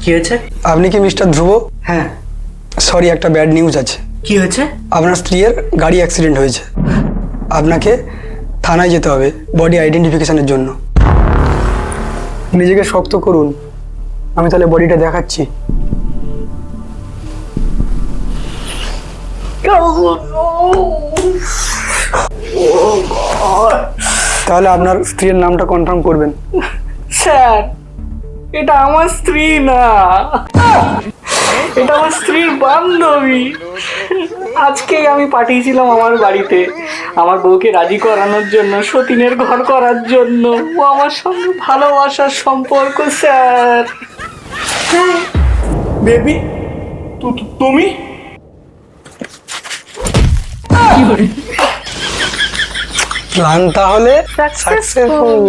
কি হয়েছে? আপনি কি মিস্টার ধ্রুব? হ্যাঁ। সরি, একটা ব্যাড নিউজ আছে। কি হয়েছে? আপনার স্ত্রীর গাড়ি অ্যাক্সিডেন্ট হয়েছে। আপনাকে থানায় যেতে হবে বডি আইডেন্টিফিকেশনের জন্য। নিজেকে শক্ত করুন, আমি তাহলে বডিটা দেখাচ্ছি। তাহলে আপনার স্ত্রীর নামটা কনফার্ম করবেন। স্যার, এটা আমার স্ত্রী না, এটা আমার স্ত্রীর বান্ধবী। আজকেই আমি পাঠিয়েছিলাম আমার বাড়িতে আমার বউকে রাজি করানোর জন্য, সতীনের ঘর করার জন্য। ও আমার সঙ্গে ভালোবাসার সম্পর্ক স্যার। বেবি, তুমি? প্ল্যান তাহলে Successful. সাকসেসফুল।